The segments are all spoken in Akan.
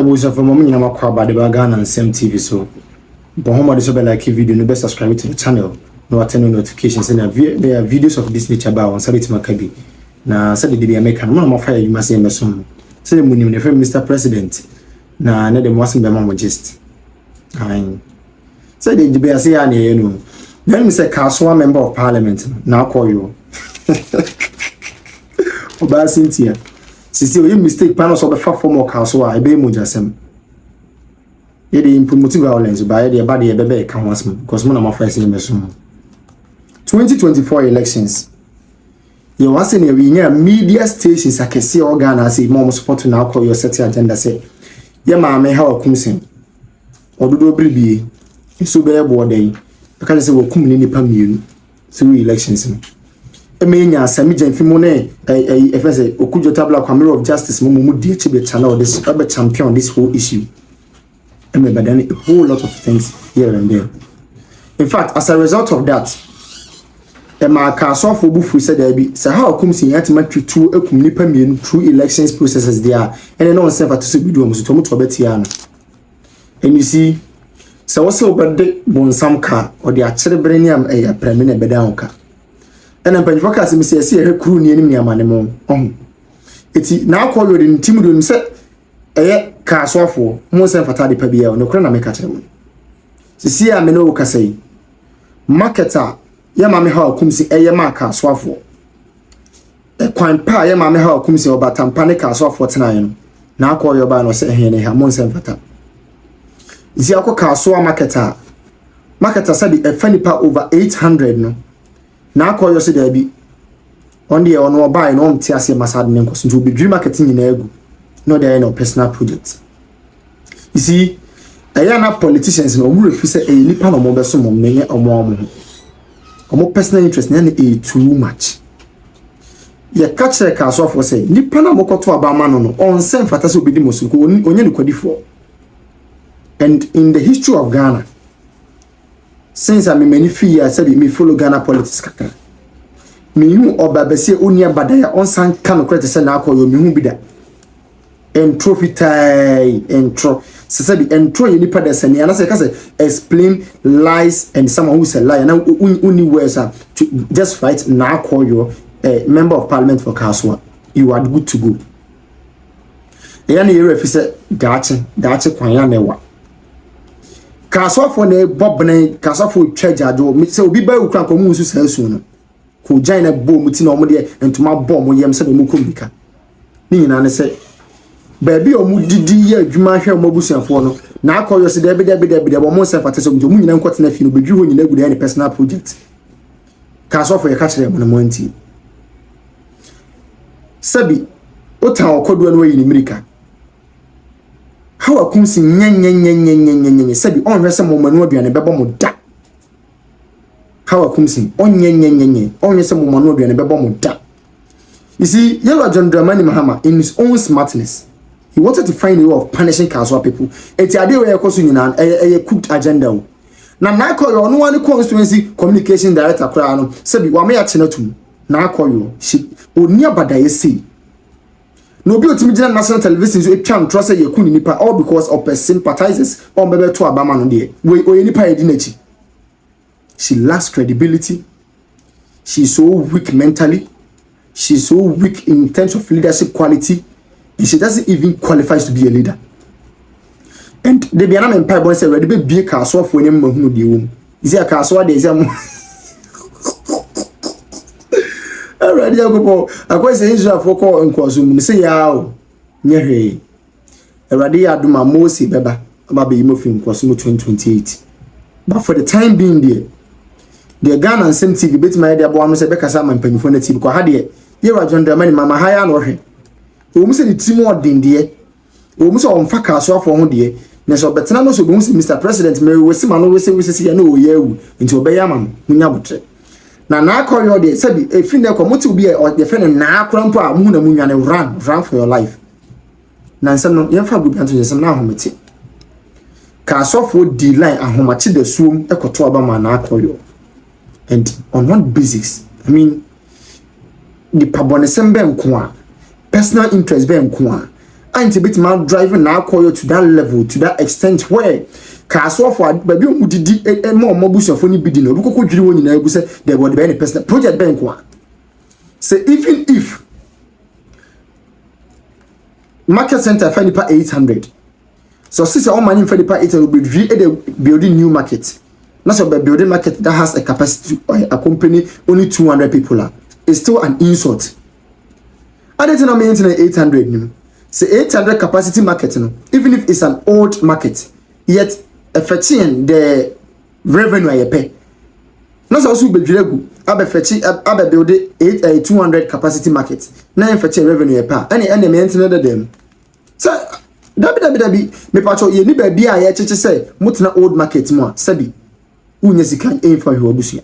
was from moment in our by the Bagan and Sam TV. So, but how much like video, no best subscribe to the channel, no attend notifications, and there are videos of this nature about on Sabit Maccabi. Now, said the American one of fire, you must say, Messon. Say the moon, the friend Mr. President. Now, another wasn't the mama just. I said the DBSA, you know. Then Mr. Kasoa, member of parliament, now call you. Oba Cynthia. Sisi you mistake panos of the far form of Kasoa, I be mujasem. Ye de promoting violence by the body bebe can once because one of my friends in the 2024 elections. You was in a media stations I can see organ say more support to now call your set agenda say. Ye ma me how kumsin. Ododo bribi. So be board day. Because say we kum ni nipa mienu through elections. Emenya sami jenfimo ne if say okujo tabla kwamero of justice mu di chibe channel this champion this whole issue. And we've done a whole lot of things here and there. In fact, as a result of that, my Kasoa for Bufu said there be so how comes in yet match to a communication through elections processes there, and then on self to see video to Betiana. And you see, so also about the Bonsam car or the Achrebrenium a permanent bedanka. And then when focus me say a crew near me a man. It's now called in Timudum set. Kasoa for most fatadi pabia no krana make atem sisi a me no ka sei marketer ya ma me ha kumsi eye ma Kasoa for kwan pa ya ma me ha kumsi obatampa ne Kasoa for tenan no na akoyo ba no se he ne ha most fata isi akọ Kasoa marketer sabi e fanipa over 800 no na akoyo se da bi on the ono buy no mti ase masad ne nkoso nti obi dream marketing na egu. No, they are no personal project. You see, I am not politicians no who refuse a nipa no mo beso mo menye omo personal interest na too much. Ye catch the Kasoa for say nipa na mo koto abama no on sem fata se obedi mo so ko onye ne kwadi for. And in the history of Ghana, since I many few years said me follow Ghana politics kaka. Me hu obabese oni abadaya on san kan credit say na akoyo me hu bi da. Intro fitai intro said intro you nipa da sani and say explain lies and someone who's a liar now only words are just right now call you a member of parliament for Kasoa you are good to go yani you refi say dache kwanya newa Kasoa for ne bob ne Kasoa for treasure do me say obi ba ukran ko mu su sasu no ko gyan na bo mu ti na omo de entoma bo mo yem say mo komika ni nyina ne say baby omu didi ya adwuma hwe omabusuafo no na akoyo se de be bo mo se fata so mu nyina nkwote na fi no bedwi ho nyina gudu ya personal project Kasoa for ye ka kire mo no monti sabi ota okodo no yi ni America how akumsi nyenyenyenyenyenyenyen sabi on hwese mo manu aduane bebo mo da how akumsi on nyenyenyenyen on hwese mo manu aduane bebo mo da. You see, Yellow John Dramani Mahama in his own smartness he wanted to find a way of punishing Kasoa people. Eti ade we ekoso nyina a cooked agenda. Na call you no one constituency communication director kra no say bi wa me ya chenatum na call you she oni abadaye say no bi otimi gina national television so etwa ntro say ye kuni nipa all because of sympathizers on bebe to abama no de we oye nipa ye di nachi. She lacks credibility. She's so weak mentally. She's so weak in terms of leadership quality. And she doesn't even qualify to be a leader. And the Bianam Empire boy said, "Ready be a Kasoa for him who the womb." Is there a Kasoa? There is a already go. I go say Israel for call and Kwazum. Say yaw. Nyere. Already aduma Mosi beba. About be moving Kwazum 2028. But for the time being there, the Ghana and Sem TV bet my idea. Boy, I'm say Bekasa man penny for the TV. Because had ye John Dramani Mama higher no he. We say the team more din there. We say on fa Kasoa for hon there. Na so betena no so be Mr. President me we say man we say no ye wu nti obeya man munya botre. Na call you there say be fin dey comot be the friend na akrampo a mu na munya ne run for your life. Na nsem no ye fa go bi anto nsem na ahomete. Kasoa for the line ahomache the suom ekoto aba man na call you. And on what basis? I mean the pabonesem be nko a personal interest be nko a anti bit man driving now call you to that level, to that extent where Kasoa for baby didi e more mobuso for ni bidi no biko kodwiri woni na egu say there would be any person project bank one. Say even if market center find pa 800. So since all money for the pa 800 will be building new market. Not so building market that has a capacity a company only 200 people are. It's still an insult. I don't know me 800 say 800 capacity market no even if it's an old market yet affecting the revenue I pay. Not also be diregu abe build 200 capacity market. Na affecting revenue pa. Any maintenance them. So dabi me pacho ye ni ba bia ye cheche say mutna old market mo sabi unye sika enfa hwe obusia.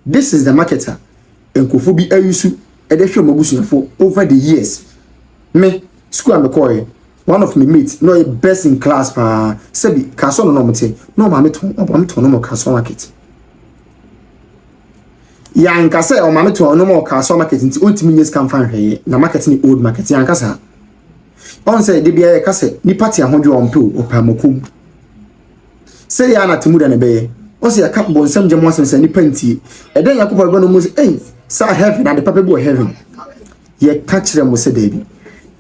This is the marketer enkofo bi ayusu e de hwe obusia for over the years. Me school am call one of my mates no best in class pa sabi Kasoa no mte no ma me ton no Kasoa market. Ya nka say o ma me ton no mo Kasoa market nti ontimi nyes kan fan hwe na market ni old market ya nka sa on say de bia ka say ni party ahodwo on pe o pa makum say ya na timuda ne be o say ka bonsam je mo asem say ni panti e den yakobo be no mo say sa heaven and the papa be heaven ye catch them mo say David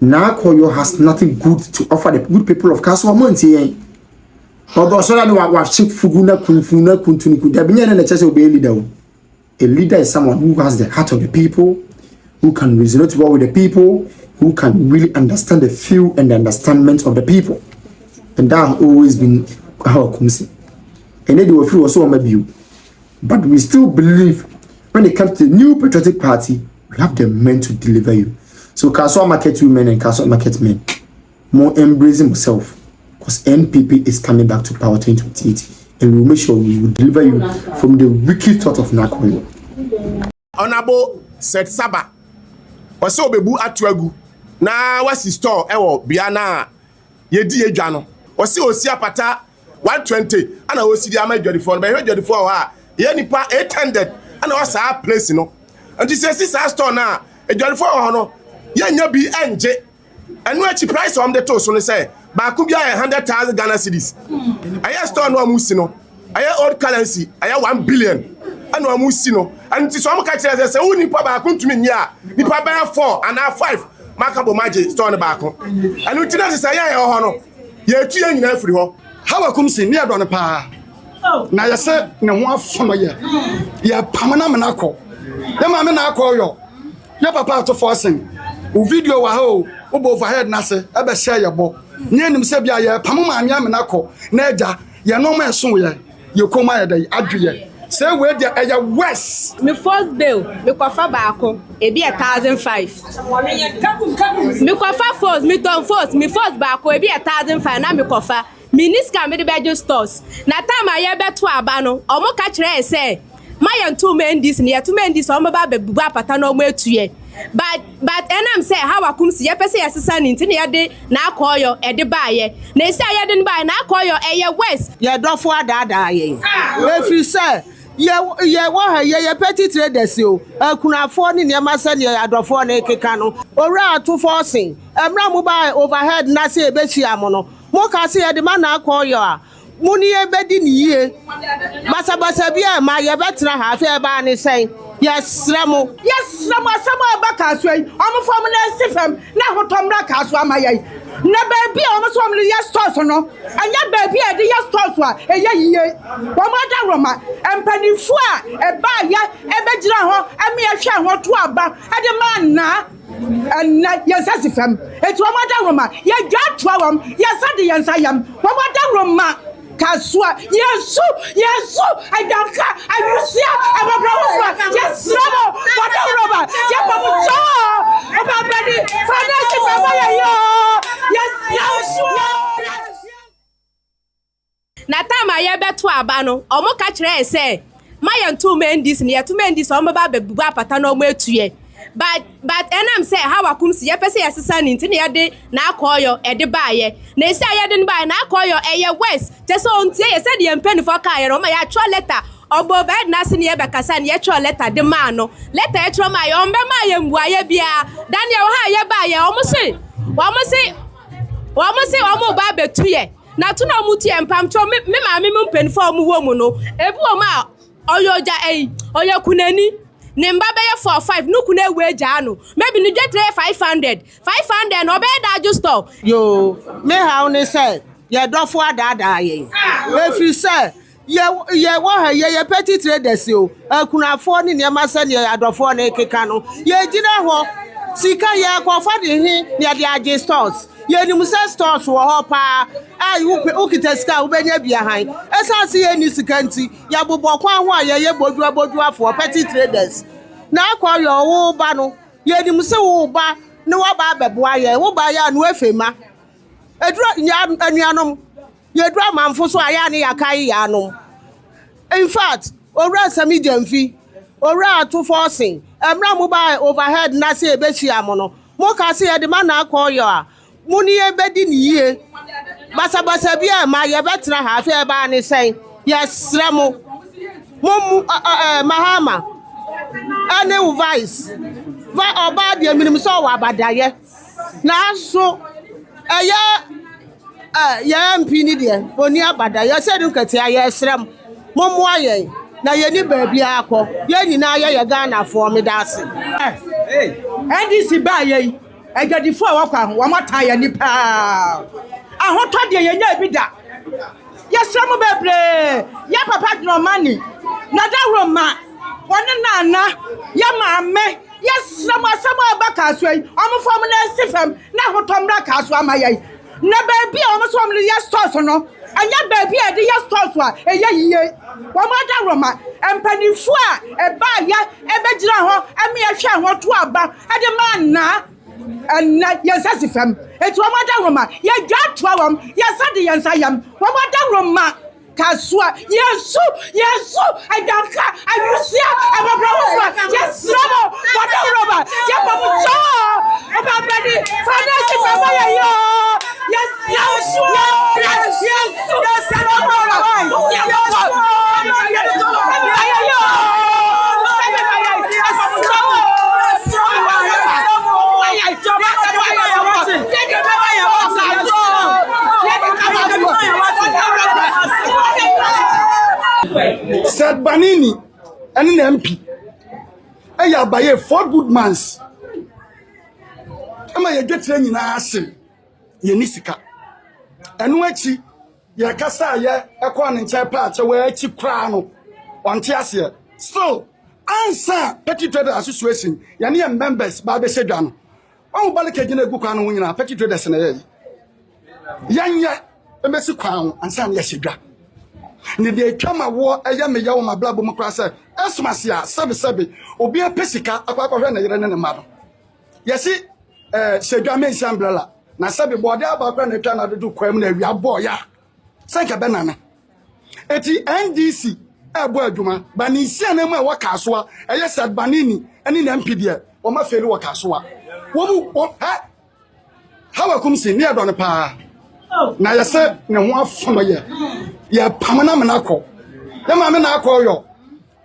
na Koyo has nothing good to offer the good people of Kasoa monti yen obo so na wa ship fugu na kuntuniku da binya na chese obe leader. A leader is someone who has the heart of the people, who can resonate well with the people, who can really understand the feel and the understandment of the people. And that has always been how comes in. And they were free also on my view. But we still believe when it comes to the new patriotic party, we have the men to deliver you. So Kasoa market women and Kasoa market men, more embracing themselves, because NPP is coming back to power 2028. And we will make sure we will deliver you from the wicked thought of Nakoyo. Honorable said Saba. Wase obebu atuagu. Na wasi store ewo biana yedi edwano. Wase osi apata 120 ana osi di ama edwadifo. Be edwadifo wa ye nipa 800 ana wasa place no. Anti say sa store na edwadifo ho no ye nya bi enje. Enu achi price on the to so no say ba ku bia 100,000 Ghana cedis. Aya store no amusi no. Aya old currency aya 1 billion. Anu amusi no. Anti so am ka kire say wo nipa ba ku ntumi nya. Nipa ba 4 and 5 makabo maje store no ba ku. Anu tina say ya ho no. Ye tu ya nyina afiri ho. Hawa kumsi ni adon pa. Na ya se ne ho afono ye. Ye pamana menako. Ye ma me na akoyo. Ye papa to forcing. O video wa ho. Obo overhead na se e be share ye bo. Nye nim se bia ye pamu ma amia menako. Na eja ye no ma eso ye. Ye koma ye dey adwe. Say we dey eye west. Me first bill, me kofa baako, e bi 1,500. Me kofa first, me ton first, me first baako e bi 1,500 na me kofa. Miniska me de bejo stores. Na time aye beto aba no, omo ka kire say, my two men this ne two men this omo ba bebu apata no omo etuye. But enam say how akumsi ye pese yesesa ni ntine ye de na akoyo e de baaye. Na esi aye de baaye na akoyo eye west. Ye dofo adada ye. Efri say ye wo ha ye petty traders yo. Akunafo ni ne ma se ne adofo na ekeka no. Owura ato forcing. Emra mo ba overhead na se e be chia mo no. Mo ka se ye de ma na akoyo a. Muni e bedi ni ye. Basa bia ma ye betra ha fe ba ni sen. Yes, Ramo. Yes, Ramo. Some back as way. I'm from the system. Now, what Tom Black as well, my eye. No baby, almost from the yes stores, no. And your baby at the yes stores, a year. One more Roma, and Penny Four, a buyer, a bedroom, and me a share what to about, and the man now. And yes, as if it's one more Roma. Yes, got 12. Yes, I am. One more Roma. Kasoa, yes, I don't care. I will see I'm a brother. Yes, no, what a robber. Yes, I'm ready. Na time aye beto aba no, omo ka kire say, my two men this ne two men this omo ba bebu apata no omo etuye. But enam say how akumsi ye pese yesesa ni ntine ye de na akoyo e de baaye na esi aye de baaye na akoyo eye west tese ontie ye se de empeni for ka ye no ma ya tro letter obo bed na se ne ye bekasa ne ye tro letter de ma no letter e tro ma ye ombe ma ye mbuaye bia Daniel ha ye baaye omo se Wamo se wamo ba betu ye. Na tu na mutu ye mpamcho me maame me mpenfo omu wo mu no. Ebi wo ma oyoja oya kunani. Ne mba be 4-5 nuku na ewe ja no. Maybe ni get 500 no be da ju store. Yo, me how ne say ye dofo adada ye. If you say ye wo ye petty traders yo. Akunafo ni niam asa ne adofo na ekeka no. Ye gina ho sika ye akwafa de hi ne de age stores. Ye ni musa stores wo ho pa. Ai ukita sika ubenya bia han. Esa se ye ni sika nti ya bobọ kwa ho a ye bodu afọ petty traders. Na akwa yo wo ba no. Ye ni musa wo ba ne wo ba beboa ye wo ba ya no efema. Edura anuanom ye dura manfo so aya ne yakai ya anom. In fact, ora sami jamfi ora to forcing emra mobile overhead na se ebehia mo no mo ka se ye de ma na akọ yo a mo ni e bedi ni yie basa bia ma ye betra ha fe ba ne sen yes remo mo mahama ane vice va oba de minim so wa abadaye na so ya MP ni de oni abadaye se dun kati aye srem mo aye na ye ni baabi akọ ye nyina ye Ghana for me dase NDC ba ye egadifo a wakwa ho wamata ye ni pa ahoto de ye nya bi da ye srem bebre ya papa dno mani na da roma wona na ya maame ye srem asama ba Kasoa omfo m na sifem na hotomra Kasoa amaye na baabi a omso m ye stores no anya baabi a de ye stores a eye yiye wamada roma empanifo a eba ya ebegira ho ame ahwe ho to aba ade man na yensa sifem eti wamada roma ye dwatwa wam yesade yensa yam wamada roma Kasoa yesu adanka ayusia ababrawo yesramo wamada roma ye pamucho ababadi finance fama ye yo yesu Said Banini and an MP. Aya by 4 good months. Am I get training assay? Yenisika. And wechi, ya cassa, ya a quan and chapter where chi crown on Tiasia. So, answer petty trader association, Yania members, Babe Sedan. Oh, Balakajina Bukan winner, petty traders in a year. Yanya, a messy crown, and some yesiga. Ni de twama wo eya me yawo mablabo mo kra se esmasia sebe obi apesika akwakwa na yere ne ma do yesi sedwa men sambrella na sebe bode abakwa na twa na dodo kwam na awia boya senka benana eti NDC ebo adwuma bani sia na mu e Kasoa eye sad banini eni na mpide o ma feli wo Kasoa wo mu ha hawa kumsi ni adone pa na yese ne ho afono ye pamana menako ye ma me na akọ yo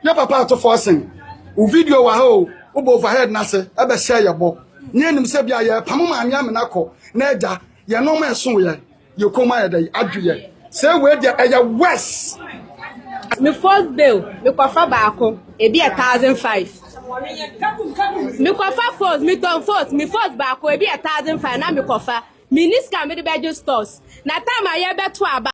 ye papa to forcing u video wa ho u bo overhead na se e be share ye bo nye nim se bia ye pamama anya menako na eja ye no ma so ye koma ye dey adwe se we dia e ye west Me first bill me kwafa baako ebi 1,500 me kwafa first me ton first me first baako ebi 1,500 na me kwafa miniska me de be stores na time aye beto aba